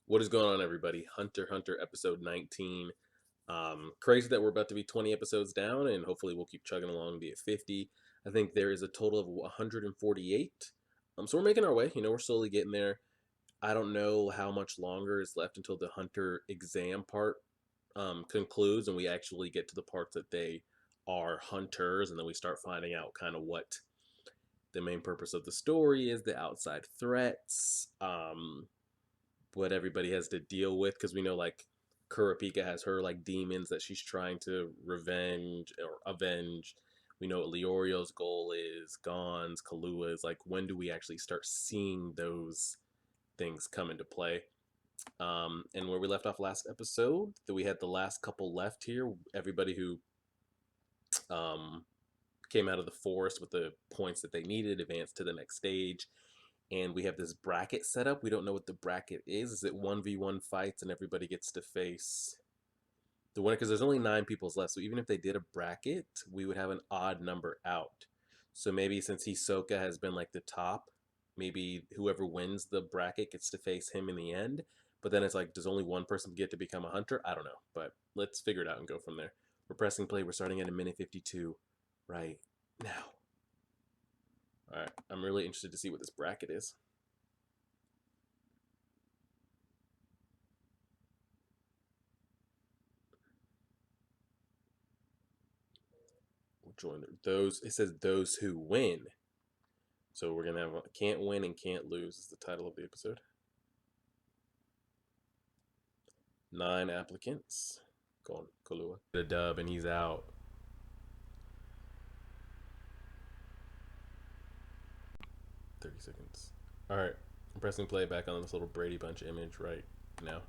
What is going on, everybody? Hunter x Hunter episode 19. Crazy that we're about to be 20 episodes down, and hopefully we'll keep chugging along and be at 50. I think there is a total of 148. So we're making our way. We're slowly getting there. I don't know how much longer is left until the Hunter exam part concludes, and we actually get to the part that they are hunters, and then we start finding out kind of what the main purpose of the story is, the outside threats. What everybody has to deal with, because we know like Kurapika has her like demons that she's trying to revenge or avenge. We know what Leorio's goal is, Gon's, Kalua's. Like, when do we actually start seeing those things come into play? And where we left off last episode, that we had the last couple left here. Everybody who um, came out of the forest with the points that they needed advanced to the next stage, and we have this bracket set up. We don't know what the bracket is. Is it 1v1 fights and everybody gets to face the winner? Because there's only 9 people left. So even if they did a bracket, we would have an odd number out. So maybe since Hisoka has been like the top, maybe whoever wins the bracket gets to face him in the end. But then it's like, does only one person get to become a hunter? I don't know. But let's figure it out and go from there. We're pressing play. We're starting at a minute 52 right now. All right, I'm really interested to see what this bracket is. We'll join those. It says those who win. So we're gonna have can't win and can't lose is the title of the episode. 9 applicants. Going Kalua. The dub and he's out. 30 seconds. All right, I'm pressing play back on this little Brady Bunch image right now.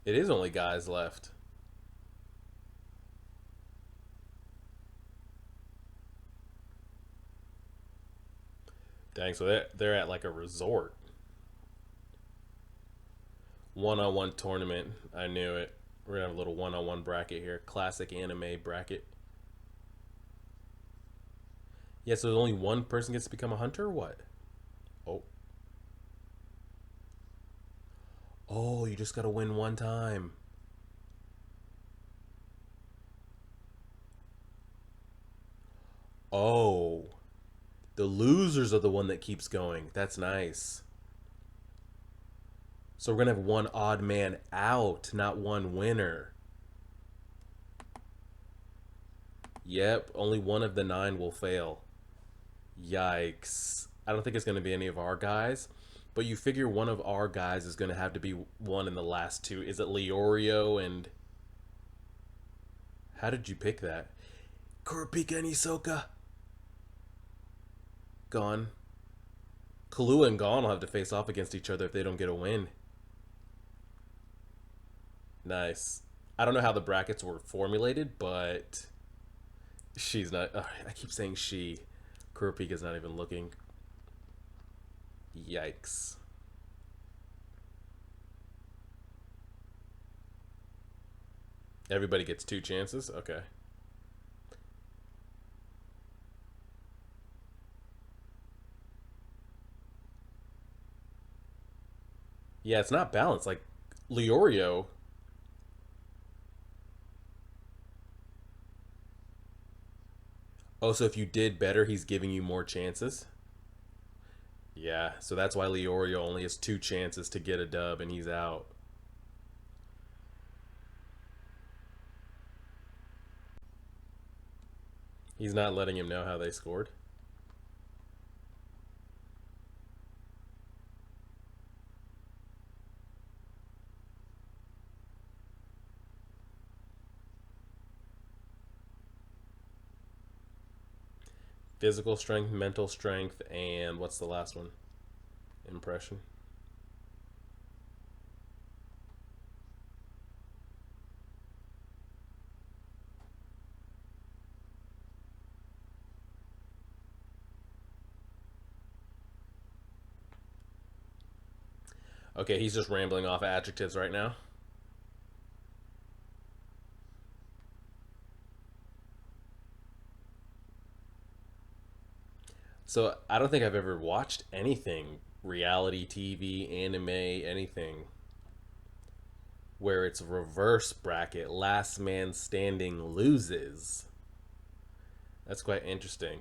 It is only guys left. Dang, so they're at like a resort. One-on-one tournament. I knew it. We're gonna have a little one-on-one bracket here. Classic anime bracket. Yeah, so only one person gets to become a hunter or what? Oh. Oh, you just gotta win one time. Oh. The losers are the one that keeps going. That's nice. So we're gonna have one odd man out, not one winner. Yep, only one of the 9 will fail. Yikes. I don't think it's gonna be any of our guys. But you figure one of our guys is gonna have to be one in the last 2. Is it Leorio and how did you pick that? Kurapika and Isoka. Gone. Kalua and Gon will have to face off against each other if they don't get a win. Nice. I don't know how the brackets were formulated, but she's not. I keep saying she. Kurapika's not even looking. Yikes. Everybody gets 2 chances? Okay. Yeah, it's not balanced. Like, Leorio. Oh, so if you did better, he's giving you more chances? Yeah, so that's why Leorio only has 2 chances to get a dub and he's out. He's not letting him know how they scored. Physical strength, mental strength, and what's the last one? Impression. Okay, he's just rambling off adjectives right now. So I don't think I've ever watched anything reality TV, anime, anything where it's reverse bracket, last man standing loses. That's quite interesting.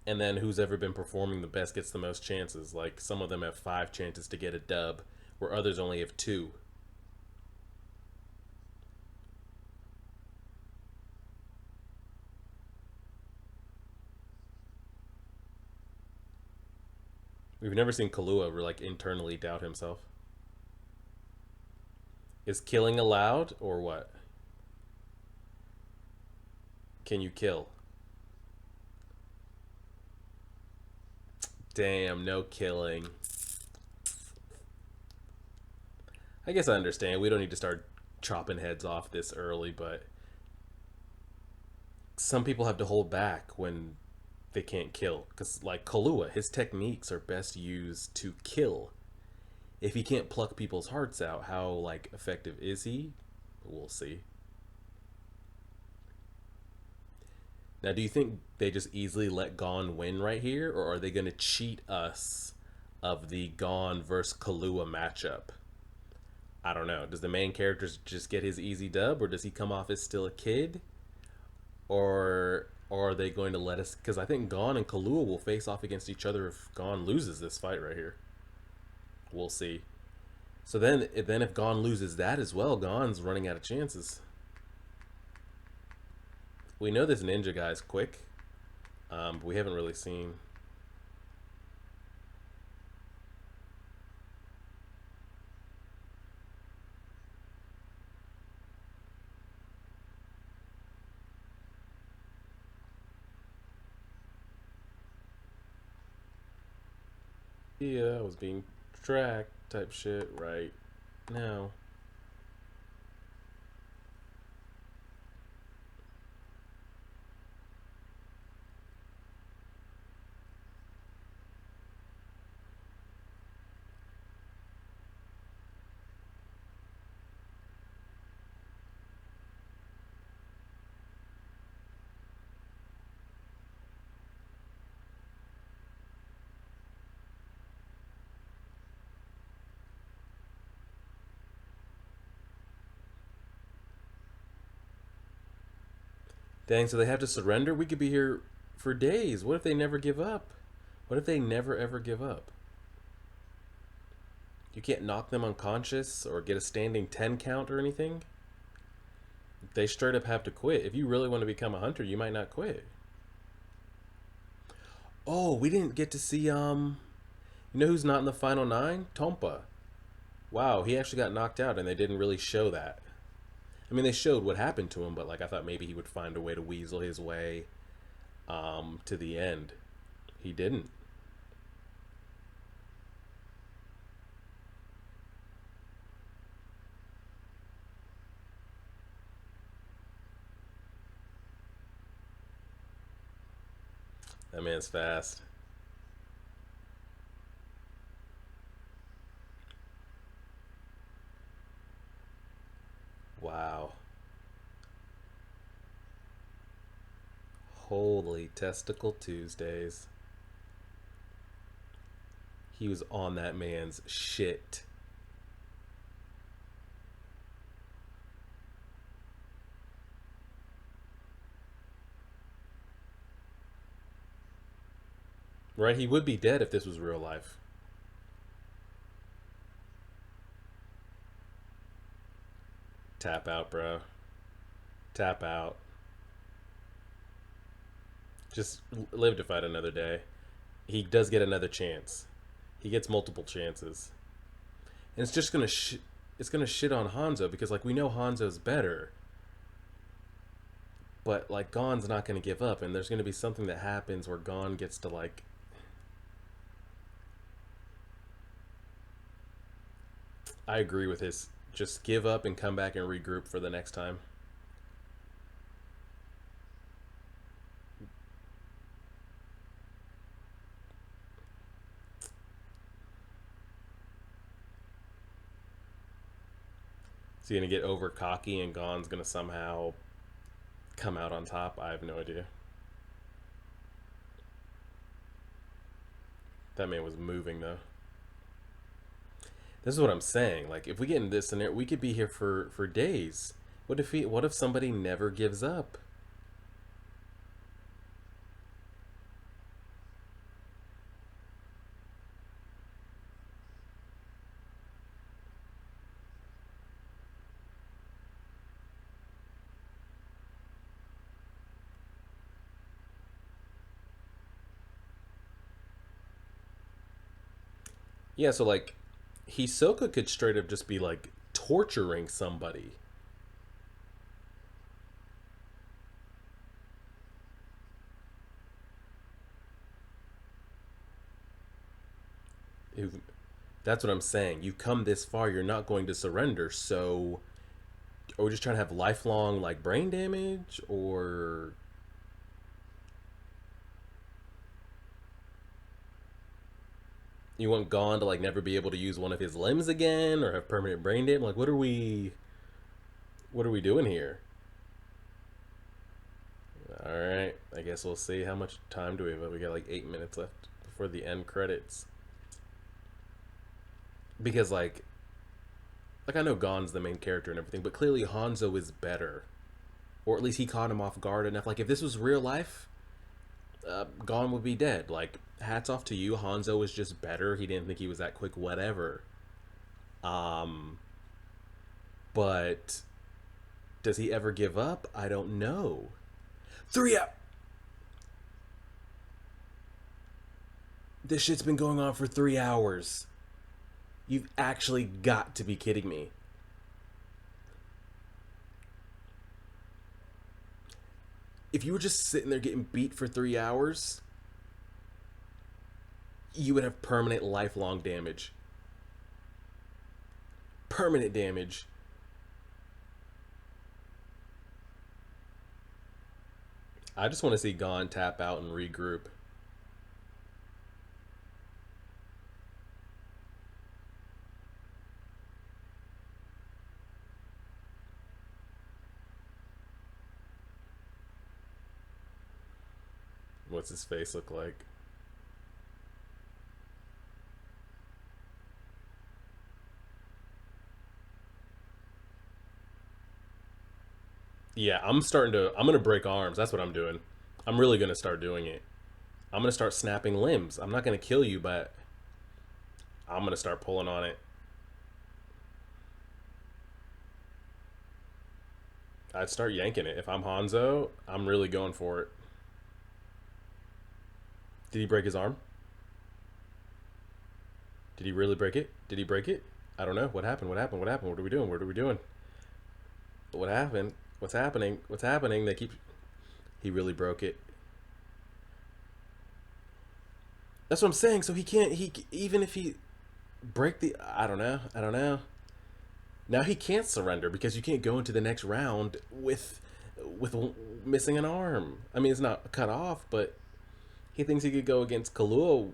And then who's ever been performing the best gets the most chances. Like some of them have 5 chances to get a dub, where others only have two. We've never seen Kahlua like internally doubt himself. Is killing allowed or what? Can you kill? Damn, no killing. I guess I understand. We don't need to start chopping heads off this early, but some people have to hold back when they can't kill. Because, like Kahlua, his techniques are best used to kill. If he can't pluck people's hearts out, how like effective is he? We'll see. Now, do you think they just easily let Gon win right here, or are they going to cheat us of the Gon versus Kahlua matchup? I don't know. Does the main character just get his easy dub, or does he come off as still a kid, or are they going to let us? Because I think Gon and Kahlua will face off against each other if Gon loses this fight right here. We'll see. So then if Gon loses that as well, Gon's running out of chances. We know this ninja guy's quick, but we haven't really seen. Yeah, I was being tracked type shit right now. Dang, so they have to surrender? We could be here for days. What if they never give up? What if they never ever give up? You can't knock them unconscious or get a standing 10 count or anything? They straight up have to quit. If you really want to become a hunter, you might not quit. Oh, we didn't get to see you know who's not in the final 9? Tompa. Wow, he actually got knocked out and they didn't really show that. I mean, they showed what happened to him, but like I thought maybe he would find a way to weasel his way to the end. He didn't. That man's fast. Wow. Holy testicle Tuesdays. He was on that man's shit. Right? He would be dead if this was real life. Tap out, bro. Tap out. Just live to fight another day. He does get another chance. He gets multiple chances. And it's just gonna it's gonna shit on Hanzo because like we know Hanzo's better, but like Gon's not gonna give up, and there's gonna be something that happens where Gon gets to like. I agree with his. Just give up and come back and regroup for the next time. Is he gonna get over cocky and Gon's gonna somehow come out on top? I have no idea. That man was moving though. This is what I'm saying. Like, if we get in this scenario, we could be here for days. What if somebody never gives up? Yeah, so like Hisoka could straight up just be like torturing somebody. Who That's what I'm saying. You come this far, you're not going to surrender. So, are we just trying to have lifelong like brain damage, or you want Gon to like never be able to use one of his limbs again, or have permanent brain damage? Like, what are we doing here? All right, I guess we'll see. How much time do we have? We got like 8 minutes left before the end credits. Because like I know Gon's the main character and everything, but clearly Hanzo is better, or at least he caught him off guard enough. Like if this was real life, Gon would be dead. Like hats off to you, Hanzo was just better. He didn't think he was that quick. Whatever. Um, but does he ever give up? I don't know. Three up. This shit's been going on for 3 hours. You've actually got to be kidding me. If you were just sitting there getting beat for 3 hours, you would have permanent lifelong damage. Permanent damage. I just want to see Gon tap out and regroup. What's his face look like? Yeah, I'm gonna break arms. That's what I'm doing. I'm really gonna start doing it. I'm gonna start snapping limbs. I'm not gonna kill you, but I'm gonna start pulling on it. I'd start yanking it. If I'm Hanzo, I'm really going for it. Did he break his arm? Did he really break it? Did he break it? I don't know. What happened? What happened? What happened? What are we doing? What are we doing? What happened? What's happening? What's happening? They keep. He really broke it. That's what I'm saying. So he can't. He even if he break the. I don't know. I don't know. Now he can't surrender because you can't go into the next round with missing an arm. I mean, it's not cut off, but he thinks he could go against Killua.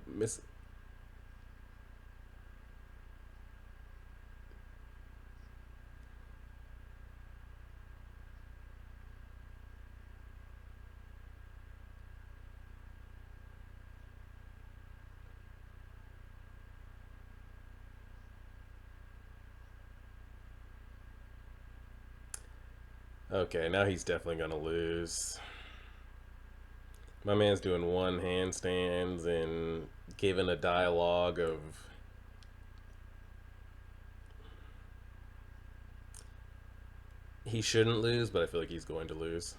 Okay, now he's definitely gonna lose. My man's doing one handstands and giving a dialogue of. He shouldn't lose, but I feel like he's going to lose.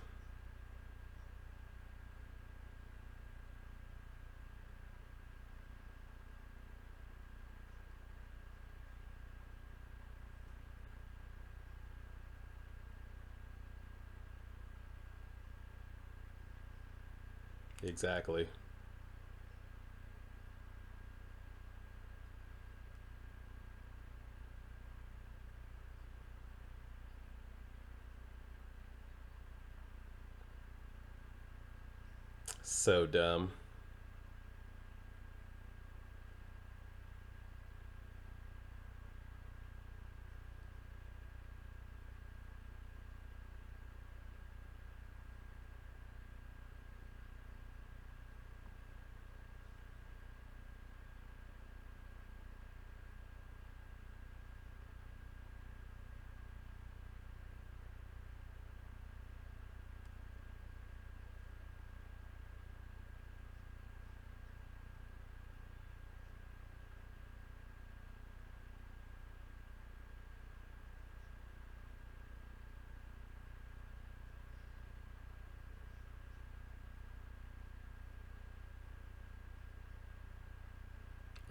Exactly. So dumb.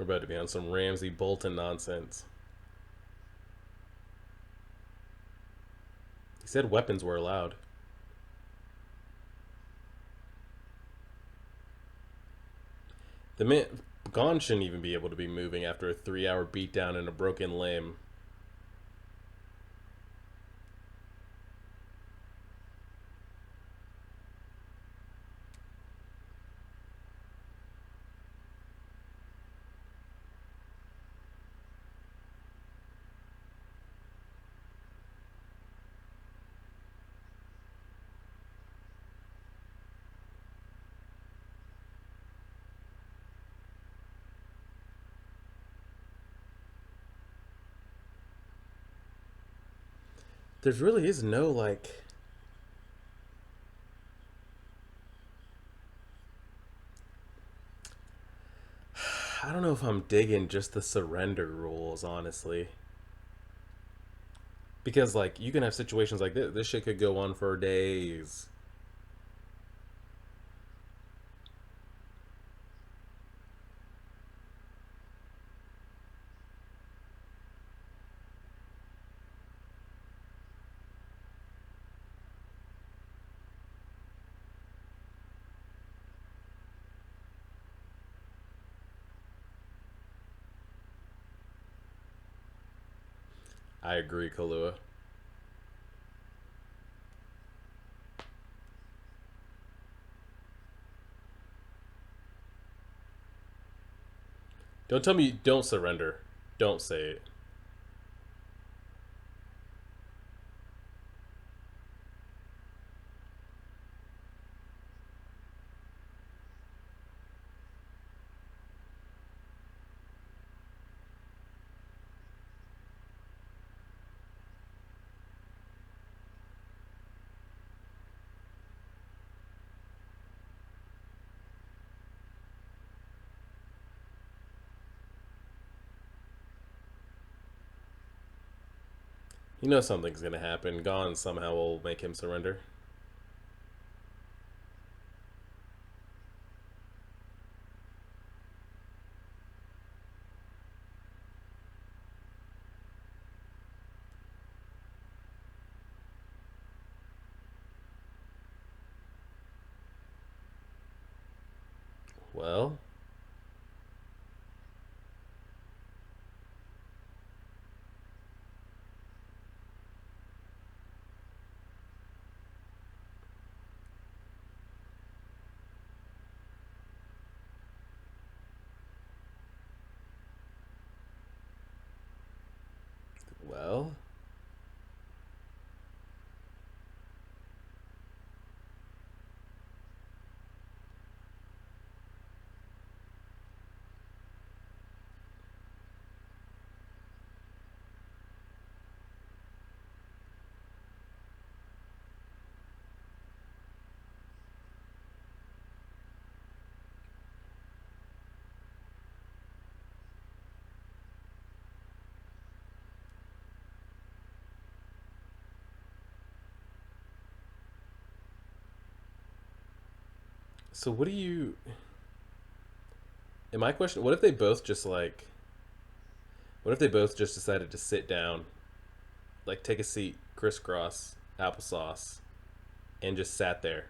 We're about to be on some Ramsey Bolton nonsense. He said weapons were allowed. The man Gon shouldn't even be able to be moving after a 3-hour beatdown and a broken limb. There really is no, like, I don't know if I'm digging just the surrender rules, honestly. Because, like, you can have situations like this. This shit could go on for days. I agree, Kahlua. Don't tell me you don't surrender. Don't say it. You know something's gonna happen. Gon somehow will make him surrender. Well, well. So what do you? In my question, what if they both just like? What if they both just decided to sit down, like take a seat, crisscross, applesauce, and just sat there?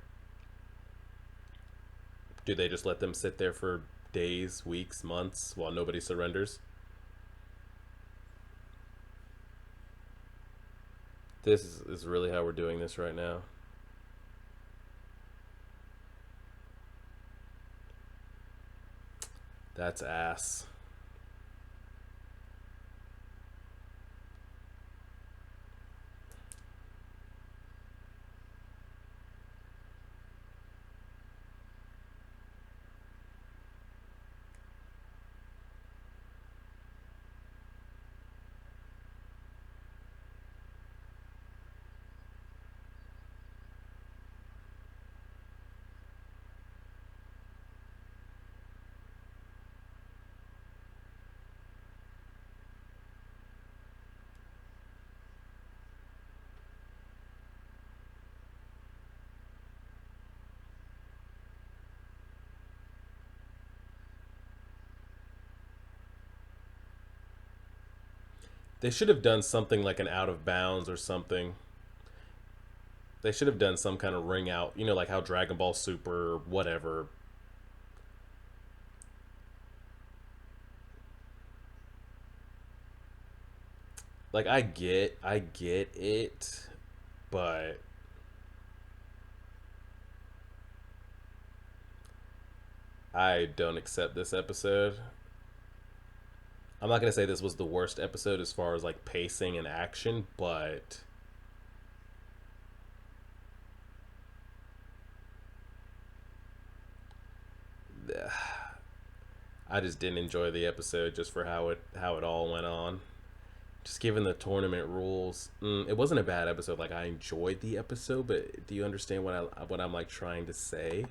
Do they just let them sit there for days, weeks, months while nobody surrenders? This is really how we're doing this right now. That's ass. They should have done something like an out of bounds or something. They should have done some kind of ring out, like how Dragon Ball Super, whatever. Like I get it, but I don't accept this episode. I'm not gonna say this was the worst episode as far as like pacing and action, but I just didn't enjoy the episode just for how it all went on. Just given the tournament rules, it wasn't a bad episode. Like I enjoyed the episode, but do you understand what I'm like trying to say?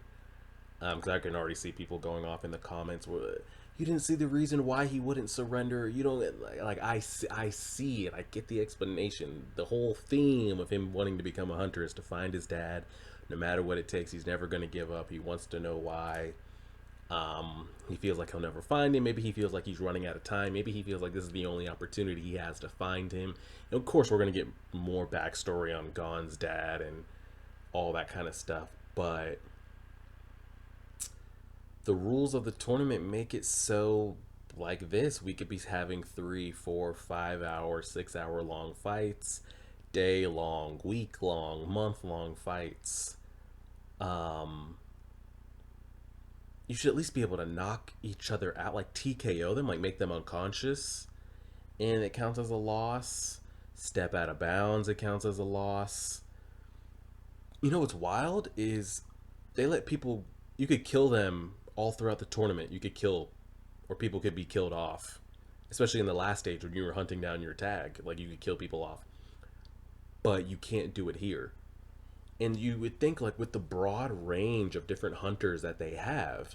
Because I can already see people going off in the comments where you didn't see the reason why he wouldn't surrender. You don't like I see it. I get the explanation. The whole theme of him wanting to become a hunter is to find his dad, no matter what it takes. He's never going to give up. He wants to know why. He feels like he'll never find him. Maybe he feels like he's running out of time. Maybe he feels like this is the only opportunity he has to find him. And of course, we're going to get more backstory on Gon's dad and all that kind of stuff. But the rules of the tournament make it so like this. We could be having 3, 4, 5 hour, 6 hour long fights, day long, week long, month long fights. Um, you should at least be able to knock each other out, like TKO them, like make them unconscious, and it counts as a loss. Step out of bounds, it counts as a loss. You know what's wild is they let people, you could kill them all throughout the tournament. You could kill, or people could be killed off, especially in the last stage when you were hunting down your tag. Like you could kill people off, but you can't do it here. And you would think, like, with the broad range of different hunters that they have,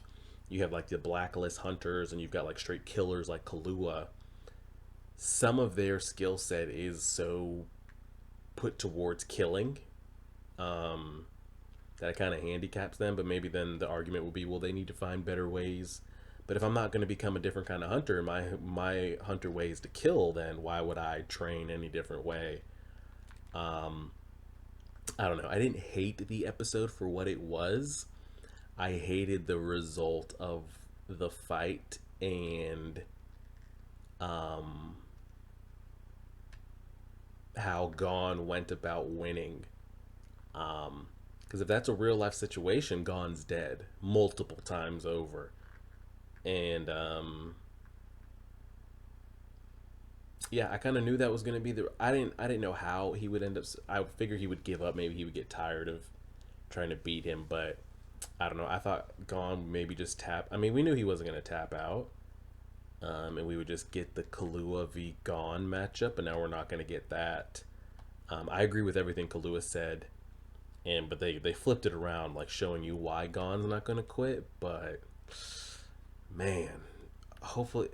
you have like the blacklist hunters and you've got like straight killers like Kalua. Some of their skill set is so put towards killing, um, that it kind of handicaps them. But maybe then the argument will be, well, they need to find better ways. But if I'm not going to become a different kind of hunter, my hunter way is to kill, then why would I train any different way? Um, I don't know. I didn't hate the episode for what it was. I hated the result of the fight and um, how Gon went about winning. Because if that's a real life situation, Gon's dead multiple times over. And yeah, I kind of knew that was going to be the. I didn't know how he would end up. I figured he would give up. Maybe he would get tired of trying to beat him, but I don't know. I thought Gon maybe just tap. I mean, we knew he wasn't going to tap out, and we would just get the Kalua v Gon matchup, and now we're not going to get that. I agree with everything Kalua said, but they flipped it around, like showing you why Gon's not going to quit. But man, hopefully,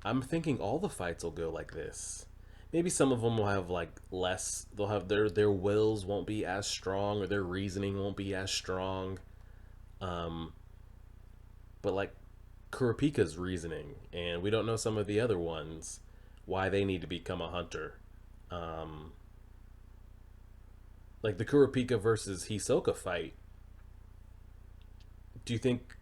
I'm thinking all the fights will go like this. Maybe some of them will have like less. They'll have their wills won't be as strong, or their reasoning won't be as strong. Um, but like Kurapika's reasoning, and we don't know some of the other ones why they need to become a hunter. Um, like the Kurapika versus Hisoka fight. Do you think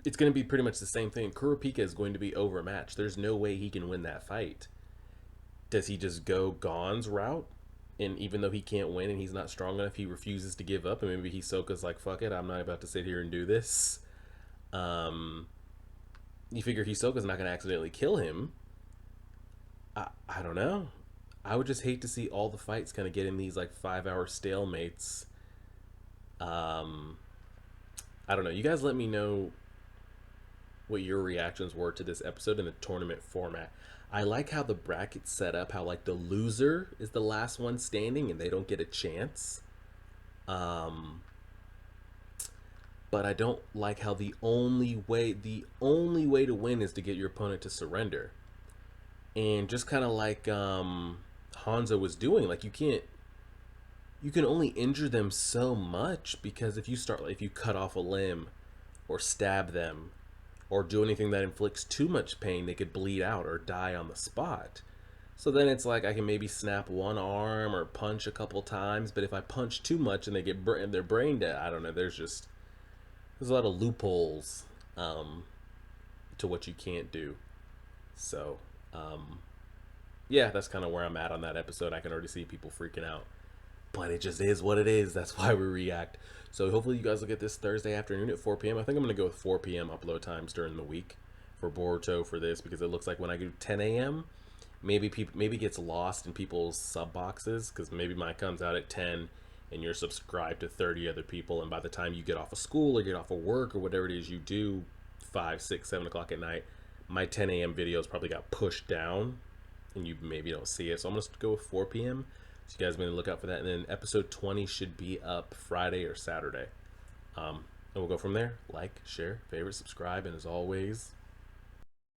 it's going to be pretty much the same thing? Kurapika is going to be overmatched. There's no way he can win that fight. Does he just go Gon's route? And even though he can't win and he's not strong enough, he refuses to give up. And maybe Hisoka's like, fuck it, I'm not about to sit here and do this. Um, you figure Hisoka's not going to accidentally kill him. I don't know. I would just hate to see all the fights kind of get in these like 5 hour stalemates. Um, I don't know. You guys let me know what your reactions were to this episode in the tournament format. I like how the bracket's set up, how like the loser is the last one standing and they don't get a chance. Um, but I don't like how the only way to win is to get your opponent to surrender. And just kind of like Hanzo was doing, like you can only injure them so much, because if you cut off a limb or stab them or do anything that inflicts too much pain, they could bleed out or die on the spot. So then it's like I can maybe snap one arm or punch a couple times, but if I punch too much and they get their brain dead, I don't know. There's a lot of loopholes um, to what you can't do. So um, yeah, that's kind of where I'm at on that episode. I can already see people freaking out, but it just is what it is. That's why we react. So hopefully you guys will get this Thursday afternoon at 4 p.m. I think I'm gonna go with 4 p.m. upload times during the week for Boruto for this because it looks like when I do 10 a.m. maybe it gets lost in people's sub boxes because maybe mine comes out at 10 and you're subscribed to 30 other people, and by the time you get off of school or get off of work or whatever it is you do 5 6 7 o'clock at night, my 10 a.m. videos probably got pushed down and you maybe don't see it. So I'm gonna go with 4 p.m. So you guys may look out for that. And then episode 20 should be up Friday or Saturday. And we'll go from there. Like, share, favorite, subscribe, and as always,